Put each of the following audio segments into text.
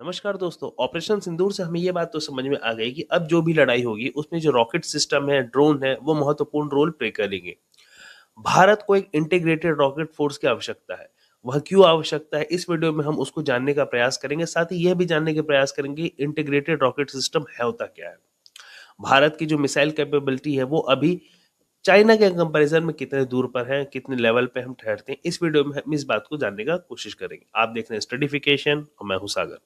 नमस्कार दोस्तों। ऑपरेशन सिंदूर से हमें ये बात तो समझ में आ गई कि अब जो भी लड़ाई होगी उसमें जो रॉकेट सिस्टम है, ड्रोन है, वो महत्वपूर्ण रोल प्ले करेंगे। भारत को एक इंटीग्रेटेड रॉकेट फोर्स की आवश्यकता है। वह क्यों आवश्यकता है, इस वीडियो में हम उसको जानने का प्रयास करेंगे। साथ ही यह भी जानने का प्रयास करेंगे इंटीग्रेटेड रॉकेट सिस्टम है होता क्या है। भारत की जो मिसाइल कैपेबिलिटी है वो अभी चाइना के कंपैरिजन में कितने दूर पर है, कितने लेवल पे हम ठहरते हैं, इस वीडियो में हम इस बात को जानने का कोशिश करेंगे। आप देख रहे हैं स्टडीफिकेशन और मैं हूं सागर।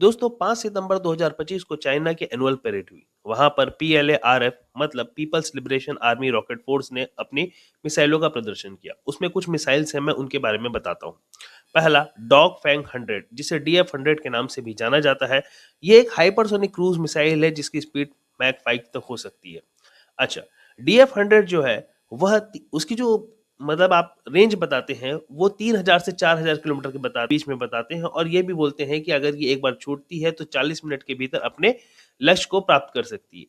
दोस्तों 5 सितंबर 2025 को चाइना की एनुअल परेड हुई। वहां पर पीएलएआरएफ मतलब people's liberation army rocket force ने अपनी मिसाइलों का प्रदर्शन किया। उसमें कुछ मिसाइल्स हैं, मैं उनके बारे में बताता हूँ। पहला डॉग फैंग 100 जिसे डीएफ 100 के नाम से भी जाना जाता है। ये एक हाइपरसोनिक क्रूज मिसाइल है जिसकी स्पीड मैक 5 तक हो सकती है। अच्छा, डीएफ 100 जो है वह उसकी जो मतलब आप रेंज बताते हैं वो 3000 से 4000 किलोमीटर के बीच में बताते हैं, और ये भी बोलते हैं कि अगर ये एक बार छूटती है तो 40 मिनट के भीतर अपने लक्ष्य को प्राप्त कर सकती है।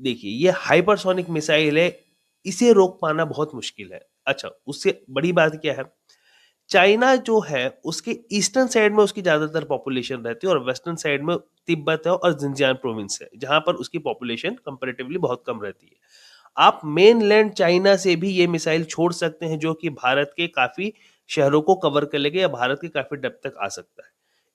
देखिए, ये हाइपरसोनिक मिसाइल है, इसे रोक पाना बहुत मुश्किल है। अच्छा, उससे बड़ी बात क्या है, चाइना जो है उसके ईस्टर्न साइड में उसकी ज्यादातर पॉपुलेशन रहती है और वेस्टर्न साइड में तिब्बत है और जिंजियान प्रोविंस है जहां पर उसकी पॉपुलेशन कंपैरेटिवली बहुत कम रहती है। आप मेनलैंड चाइना से भी ये मिसाइल छोड़ सकते हैं जो कि भारत के काफी शहरों को कवर कर लेगा या भारत के काफी डेप्थ तक आ सकता है।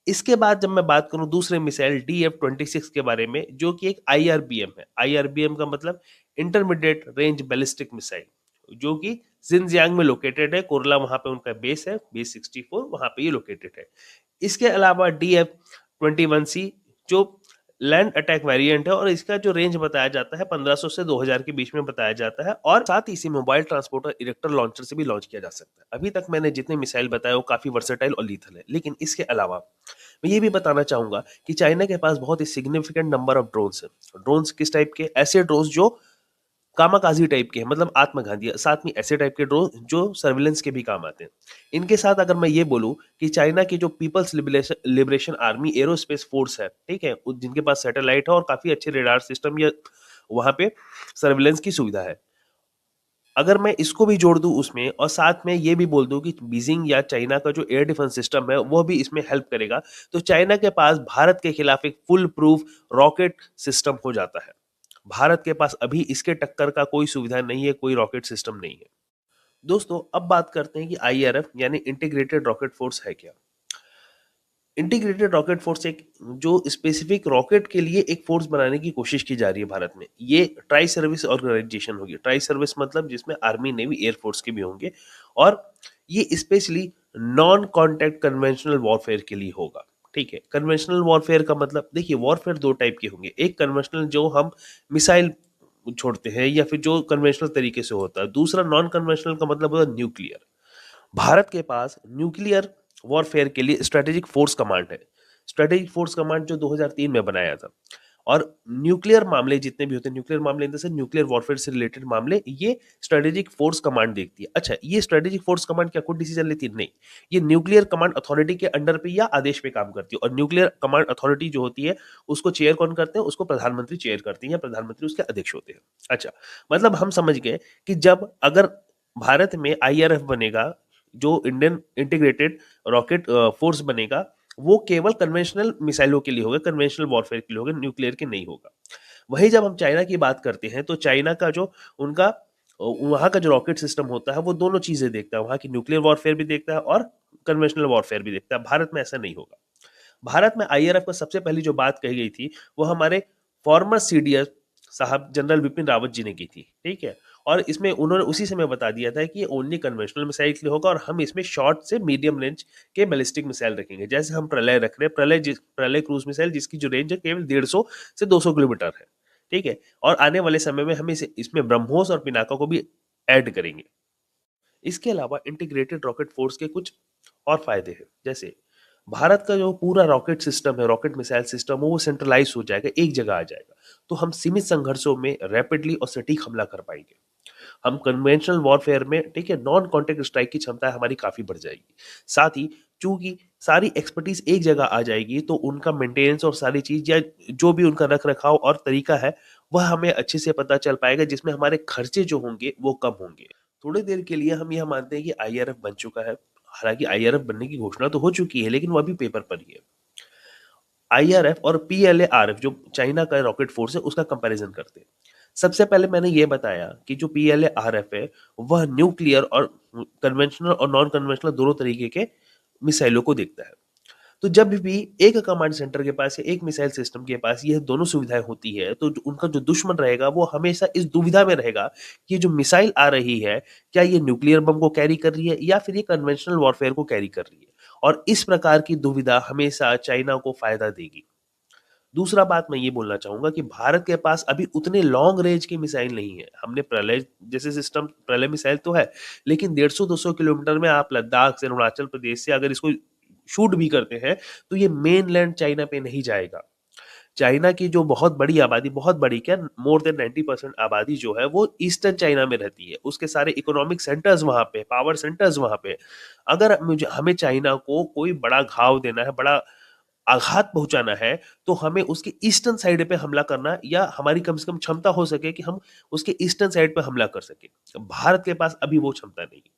इसके बाद जब मैं बात करूं दूसरे मिसाइल DF-26 के बारे में, जो कि एक IRBM है। IRBM का मतलब इंटरमीडिएट रेंज बैलिस्टिक मिसाइल, जो कि जिनजियांग में लोकेटेड है। कोरला वहां पे उनका बेस है, बेस 64 वहां पे ये लोकेटेड है। इसके अलावा DF-21C जो लैंड अटैक वेरिएंट है, और इसका जो रेंज बताया जाता है 1500 से 2000 के बीच में बताया जाता है, और साथ ही इसे मोबाइल ट्रांसपोर्टर इरेक्टर लॉन्चर से भी लॉन्च किया जा सकता है। अभी तक मैंने जितने मिसाइल बताए वो काफी वर्सेटाइल और लीथल है, लेकिन इसके अलावा मैं ये भी बताना चाहूंगा कि चाइना के पास बहुत ही सिग्निफिकेंट नंबर ऑफ ड्रोन्स है। ड्रोन्स किस टाइप के, ऐसे ड्रोन्स जो कामाकाजी टाइप के हैं, मतलब आत्मघाती। साथ में ऐसे टाइप के ड्रोन जो सर्विलेंस के भी काम आते हैं। इनके साथ अगर मैं ये बोलूं कि चाइना की जो people's liberation army aerospace force है, ठीक है, जिनके पास सैटेलाइट है और काफी अच्छे रेडार सिस्टम या वहां पे सर्विलेंस की सुविधा है। अगर मैं इसको भी जोड़ दूं उसमें, और साथ में ये भी बोल दूं कि बीजिंग या चाइना का जो एयर डिफेंस सिस्टम है वो भी इसमें हेल्प करेगा, तो चाइना के पास भारत के खिलाफ एक फुल प्रूफ रॉकेट सिस्टम हो जाता है। भारत के पास अभी इसके टक्कर का कोई सुविधा नहीं है, कोई रॉकेट सिस्टम नहीं है। दोस्तों अब बात करते हैं कि IRF यानी इंटीग्रेटेड रॉकेट फोर्स है क्या। इंटीग्रेटेड रॉकेट फोर्स एक जो स्पेसिफिक रॉकेट के लिए एक फोर्स बनाने की कोशिश की जा रही है भारत में। ये ट्राई सर्विस ऑर्गेनाइजेशन होगी। ट्राई सर्विस मतलब जिसमें आर्मी, नेवी, एयरफोर्स के भी होंगे, और ये specially non contact conventional warfare के लिए होगा। ठीक है, कन्वेंशनल वॉरफेयर का मतलब देखिए, वॉरफेयर दो टाइप के होंगे। एक कन्वेंशनल जो हम मिसाइल छोड़ते हैं या फिर जो कन्वेंशनल तरीके से होता है, दूसरा नॉन कन्वेंशनल का मतलब होता है न्यूक्लियर। भारत के पास न्यूक्लियर वॉरफेयर के लिए स्ट्रेटेजिक फोर्स कमांड है। स्ट्रेटेजिक फोर्स कमांड जो 2003 में बनाया था। और न्यूक्लियर मामले जितने भी होते हैं, न्यूक्लियर मामले in the sense nuclear warfare से रिलेटेड मामले, ये स्ट्रेटेजिक फोर्स कमांड देखती है। अच्छा, ये स्ट्रेटेजिक फोर्स कमांड क्या खुद डिसीजन लेती है? नहीं। ये न्यूक्लियर कमांड अथॉरिटी के अंडर पे या आदेश पे काम करती है, और न्यूक्लियर कमांड अथॉरिटी जो होती है उसको चेयर कौन करते हैं? उसको प्रधानमंत्री चेयर करती है, या प्रधानमंत्री उसके अध्यक्ष होते हैं। अच्छा, मतलब हम समझ गए कि जब अगर भारत में IRF बनेगा, जो इंडियन इंटीग्रेटेड रॉकेट फोर्स बनेगा, वो केवल कन्वेंशनल मिसाइलों के लिए होगा, कन्वेंशनल वॉरफेयर के लिए होगा, न्यूक्लियर के नहीं होगा। वहीं जब हम चाइना की बात करते हैं तो चाइना का जो उनका वहाँ का जो रॉकेट सिस्टम होता है वो दोनों चीजें देखता है। वहाँ की न्यूक्लियर वॉरफेयर भी देखता है और कन्वेंशनल वॉरफेयर भी देखता है। भारत में ऐसा नहीं होगा। भारत में IRF पर सबसे पहली जो बात कही गई थी वो हमारे फॉर्मर CDS साहब जनरल बिपिन रावत जी ने की थी। ठीक है, और इसमें उन्होंने उसी समय बता दिया था कि ये ओनली कन्वेंशनल मिसाइल के लिए होगा, और हम इसमें शॉर्ट से मीडियम रेंज के बैलिस्टिक मिसाइल रखेंगे। जैसे हम प्रलय रख रहे हैं, प्रलय क्रूज मिसाइल जिसकी जो रेंज है केवल 150 से 200 किलोमीटर है। ठीक है, और आने वाले समय में हम इसमें ब्रह्मोस और पिनाका को भी ऐड करेंगे। इसके अलावा इंटीग्रेटेड रॉकेट फोर्स के कुछ और फायदे हैं। जैसे भारत का जो पूरा रॉकेट सिस्टम है, रॉकेट मिसाइल सिस्टम है, वो सेंट्रलाइज हो जाएगा, एक जगह आ जाएगा। तो हम सीमित संघर्षों में रैपिडली और सटीक हमला कर पाएंगे। हम कन्वेंशनल वॉरफेयर में, ठीक है, नॉन कॉन्टेक्ट स्ट्राइक की क्षमता हमारी काफी बढ़ जाएगी। साथ ही चूंकि सारी एक्सपर्टीज एक जगह आ जाएगी तो उनका मेंटेनेंस और सारी चीज या जो भी उनका रख रखाव और तरीका है वह हमें अच्छे से पता चल पाएगा, जिसमें हमारे खर्चे जो होंगे वो कम होंगे। थोड़ी देर के लिए हम यह मानते हैं कि IRF बन चुका है। हालांकि IRF बनने की घोषणा तो हो चुकी है, लेकिन वो अभी पेपर पर ही है। आईआरएफ और पीएलए-आरएफ जो चाइना का रॉकेट फोर्स है उसका कंपैरिजन करते हैं। सबसे पहले मैंने ये बताया कि जो पीएलए-आरएफ है वह न्यूक्लियर और कन्वेंशनल और नॉन कन्वेंशनल दोनों तरीके के मिसाइलों को देखता है। तो जब भी एक कमांड सेंटर के पास या एक मिसाइल सिस्टम के पास ये दोनों सुविधाएँ होती है, तो जो उनका जो दुश्मन रहेगा वो हमेशा इस दुविधा में रहेगा कि ये जो मिसाइल आ रही है, क्या ये न्यूक्लियर बम को कैरी कर रही है या फिर ये कन्वेंशनल वॉरफेयर को कैरी कर रही है? और इस प्रकार की दुविधा हमेशा चाइना को फ़ायदा देगी। दूसरा बात मैं ये बोलना चाहूँगा कि भारत के पास अभी उतने लॉन्ग रेंज की मिसाइल नहीं है। हमने प्रलय जैसे सिस्टम प्रलय मिसाइल तो है, लेकिन 150-200 किलोमीटर में आप लद्दाख से, अरुणाचल प्रदेश से अगर इसको शूट भी करते हैं, तो ये मेनलैंड चाइना पे नहीं जाएगा। चाइना की जो बहुत बड़ी आबादी बहुत बड़ी क्या मोर देन 90% आबादी जो है वो ईस्टर्न चाइना में रहती है। उसके सारे इकोनॉमिक सेंटर्स वहाँ पे, पावर सेंटर्स वहाँ पे। अगर मुझे हमें चाइना को कोई बड़ा घाव देना है, बड़ा आघात पहुँचाना है, तो हमें उसके ईस्टर्न साइड पे हमला करना या हमारी कम से कम क्षमता हो सके कि हम उसके ईस्टर्न साइड पे हमला कर सकें। भारत के पास अभी वो क्षमता नहीं है।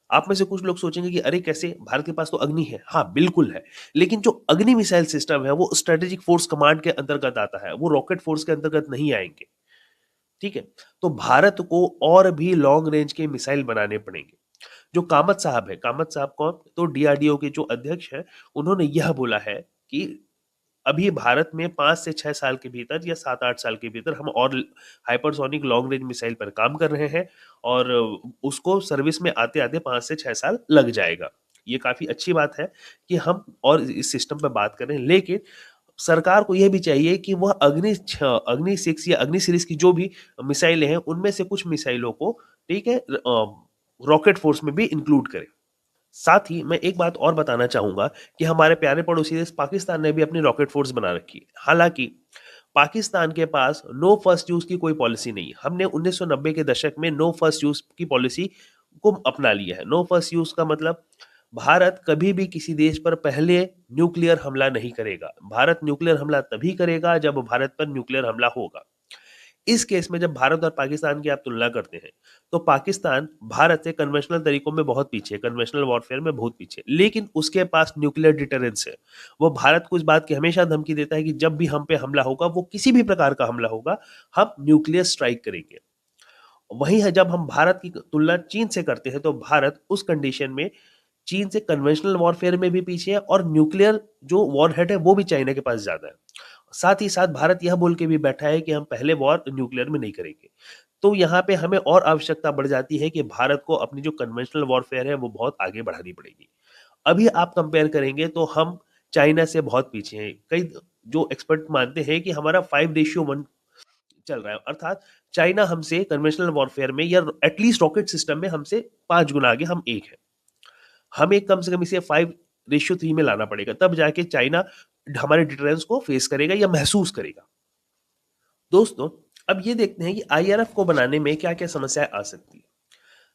आप में से कुछ लोग सोचेंगे कि अरे कैसे? भारत के पास तो अग्नि है। हाँ, बिल्कुल है। लेकिन जो अग्नि मिसाइल सिस्टम है वो स्ट्रैटेजिक फोर्स कमांड के अंतर्गत आता है। वो रॉकेट फोर्स के अंतर्गत नहीं आएँगे। ठीक है? तो भारत को और भी लॉन्ग रेंज के मिसाइल बनाने पड़ेंगे। जो कामत साहब हैं, कामत साहब कौन? तो डीआरडीओ के जो अध्यक्ष हैं, उन्होंने यह बोला है कि अभी भारत में 5 से 6 साल के भीतर या 7-8 साल के भीतर हम और हाइपरसोनिक लॉन्ग रेंज मिसाइल पर काम कर रहे हैं और उसको सर्विस में आते-आते 5 से 6 साल लग जाएगा। ये काफ़ी अच्छी बात है कि हम और इस सिस्टम पे बात कर रहे हैं, लेकिन सरकार को ये भी चाहिए कि वह अग्नि 6 या अग्नि सीरीज़ की जो भी मिसाइलें हैं, उनमें से कुछ मिसाइलों को ठीक है रॉकेट फोर्स में भी इंक्लूड करे। साथ ही मैं एक बात और बताना चाहूँगा कि हमारे प्यारे पड़ोसी देश पाकिस्तान ने भी अपनी रॉकेट फोर्स बना रखी है। हालाँकि पाकिस्तान के पास नो फर्स्ट यूज़ की कोई पॉलिसी नहीं है। हमने 1990 के दशक में नो फर्स्ट यूज़ की पॉलिसी को अपना लिया है। नो फर्स्ट यूज़ का मतलब भारत कभी भी किसी देश पर पहले न्यूक्लियर हमला नहीं करेगा। भारत न्यूक्लियर हमला तभी करेगा जब भारत पर न्यूक्लियर हमला होगा। इस केस में जब भारत और पाकिस्तान की आप तुलना करते हैं, तो पाकिस्तान भारत से कन्वेंशनल तरीकों में बहुत पीछे है, कन्वेंशनल वॉरफेयर में बहुत पीछे है। लेकिन उसके पास न्यूक्लियर डिटरेंस है। वो भारत को इस बात की हमेशा धमकी देता है कि जब भी हम पे हमला होगा, वो किसी भी प्रकार का हमला होगा, हम न्यूक्लियर स्ट्राइक करेंगे। वहीं है जब हम भारत की तुलना चीन से करते हैं, तो भारत उस कंडीशन में चीन से कन्वेंशनल वॉरफेयर में भी पीछे है और न्यूक्लियर जो वॉरहेड है, वो भी चाइना के पास ज़्यादा है। साथ ही साथ भारत यह बोल के भी बैठा है कि हम पहले वॉर न्यूक्लियर में नहीं करेंगे। तो यहाँ पे हमें और आवश्यकता बढ़ जाती है कि भारत को अपनी जो कन्वेंशनल वॉरफेयर है वो बहुत आगे बढ़ानी पड़ेगी। अभी आप कंपेयर करेंगे तो हम चाइना से बहुत पीछे हैं। कई जो एक्सपर्ट मानते हैं कि हमारा 5:1 चल रहा है, अर्थात चाइना हमसे कन्वेंशनल वॉरफेयर में या एटलीस्ट रॉकेट सिस्टम में हमसे 5 गुना आगे हम एक हैं। हमें कम से कम इसे 5:3 में लाना पड़ेगा, तब जाके चाइना हमारे डिटरेंस को फेस करेगा या महसूस करेगा। दोस्तों, अब ये देखते हैं कि आईआरएफ को बनाने में क्या-क्या समस्याएँ आ सकती हैं।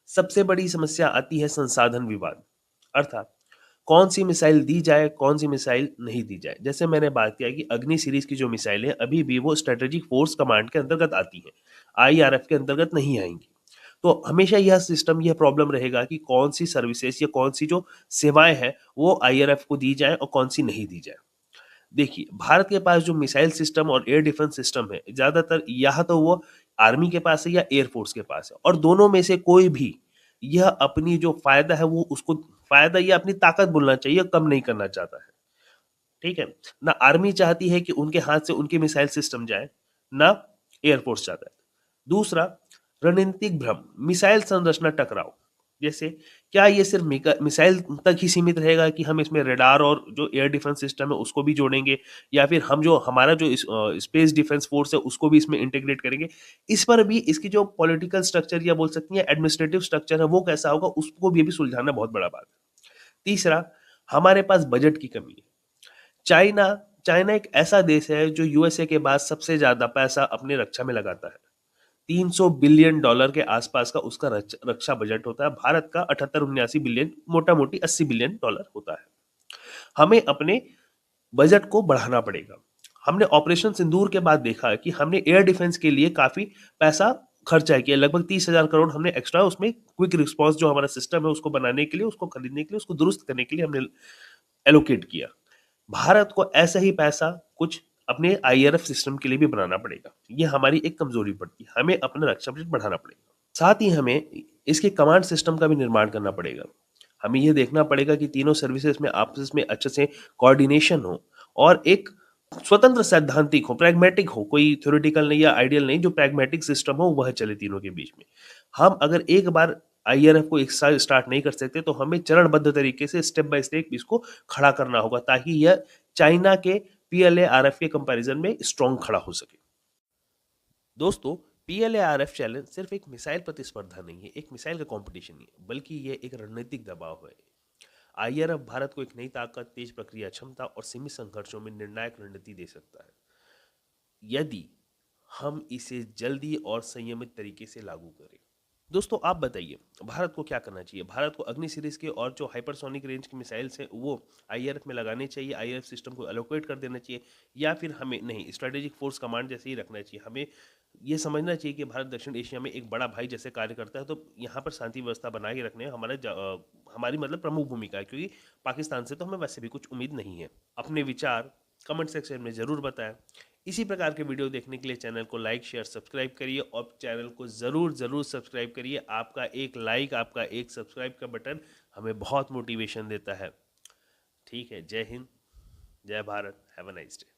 सबसे बड़ी समस्या आती है संसाधन विवाद, अर्थात कौन-सी मिसाइल दी जाए, कौन-सी मिसाइल नहीं दी जाए। जैसे मैंने बात किया कि अग्नि सीरीज़ की जो मिसाइलें हैं, अभी भी वो स्ट्रैटेजिक फोर्स कमांड के अंतर्गत आती हैं, आईआरएफ के अंतर्गत नहीं आएँगी। तो हमेशा यह सिस्टम, यह प्रॉब्लम रहेगा कि कौन-सी सर्विसेज़ या कौन-सी जो सेवाएँ हैं, वो आईआरएफ को दी जाएँ और कौन-सी नहीं दी जाएँ। देखिए, भारत के पास जो मिसाइल सिस्टम और एयर डिफेंस सिस्टम है, ज़्यादातर या तो वो आर्मी के पास है या एयर फोर्स के पास है और दोनों में से कोई भी यह अपनी जो फ़ायदा है वो उसको फ़ायदा या अपनी ताकत बोलना चाहिए, कम नहीं करना चाहता है, ठीक है? ना आर्मी चाहती है कि उनके हाथ से उनके मिसाइल सिस्टम जाए, ना एयर फोर्स चाहता है। दूसरा, रणनीतिक भ्रम, मिसाइल संरचना टकराव। जैसे क्या ये सिर्फ़ मिसाइल तक ही सीमित रहेगा कि हम इसमें रडार और जो एयर डिफेंस सिस्टम है उसको भी जोड़ेंगे या फिर हम जो हमारा जो स्पेस डिफेंस फोर्स है उसको भी इसमें इंटीग्रेट करेंगे। इस पर भी इसकी जो पॉलिटिकल स्ट्रक्चर या बोल सकती हैं एडमिनिस्ट्रेटिव स्ट्रक्चर है वो कैसा होगा उसको भी अभी सुलझाना बहुत बड़ा बात है। तीसरा, हमारे पास बजट की कमी है। चाइना चाइना एक ऐसा देश है जो यूएसए के बाद सबसे ज़्यादा पैसा अपने रक्षा में लगाता है। $300 बिलियन के आसपास का उसका रक्षा बजट होता है। भारत का 78-79 बिलियन, मोटा-मोटी $80 बिलियन होता है। हमें अपने बजट को बढ़ाना पड़ेगा। हमने ऑपरेशन सिंदूर के बाद देखा कि हमने एयर डिफेंस के लिए काफ़ी पैसा खर्चा किया। लगभग 30,000 करोड़ हमने एक्स्ट्रा उसमें क्विक रिस्पॉन्स जो हमारा सिस्टम है उसको बनाने के लिए, उसको खरीदने के लिए, उसको दुरुस्त करने के लिए हमने एलोकेट किया। भारत को ऐसा ही पैसा कुछ अपने आईआरएफ सिस्टम के लिए भी बनाना पड़ेगा। ये हमारी एक कमजोरी पड़ती है, हमें अपना रक्षा बजट बढ़ाना पड़ेगा। साथ ही हमें इसके कमांड सिस्टम का भी निर्माण करना पड़ेगा। हमें यह देखना पड़ेगा कि तीनों सर्विसेज में आपस में अच्छे से कोऑर्डिनेशन हो और एक स्वतंत्र सैद्धांतिक हो, प्रैग्मेटिक हो, कोई थ्योरेटिकल नहीं या आइडियल नहीं, जो प्रैग्मेटिक सिस्टम हो वह चले तीनों के बीच में। हम अगर एक बार आईआरएफ को एक साथ स्टार्ट नहीं कर सकते तो हमें चरणबद्ध तरीके से स्टेप बाय स्टेप इसको खड़ा करना होगा, ताकि यह चाइना के पीएलए आरएफ के कंपैरिजन में स्ट्रांग खड़ा हो सके। दोस्तों, पीएलए आरएफ चैलेंज सिर्फ एक मिसाइल प्रतिस्पर्धा नहीं है, एक मिसाइल का कंपटीशन नहीं है, बल्कि यह एक रणनीतिक दबाव है। आईआरएफ भारत को एक नई ताकत, तेज प्रक्रिया क्षमता और सीमित संघर्षों में निर्णायक रणनीति दे सकता है, यदि हम इसे जल्दी और संयमित तरीके से लागू करें। दोस्तों, आप बताइए भारत को क्या करना चाहिए? भारत को अग्नि सीरीज के और जो हाइपरसोनिक रेंज की मिसाइल्स हैं वो आईआरएफ में लगाने चाहिए, आईआरएफ सिस्टम को एलोकेट कर देना चाहिए, या फिर हमें नहीं, स्ट्रेटेजिक फोर्स कमांड जैसे ही रखना चाहिए। हमें ये समझना चाहिए कि भारत दक्षिण एशिया में एक बड़ा भाई जैसे कार्य करता है, तो यहाँ पर शांति व्यवस्था बनाए के रखने हमारी मतलब प्रमुख भूमिका है, क्योंकि पाकिस्तान से तो हमें वैसे भी कुछ उम्मीद नहीं है। अपने विचार कमेंट सेक्शन में ज़रूर बताएं। इसी प्रकार के वीडियो देखने के लिए चैनल को लाइक, शेयर, सब्सक्राइब करिए और चैनल को ज़रूर सब्सक्राइब करिए। आपका एक लाइक, आपका एक सब्सक्राइब का बटन हमें बहुत मोटिवेशन देता है। ठीक है, जय हिंद, जय Bharat, have a nice day.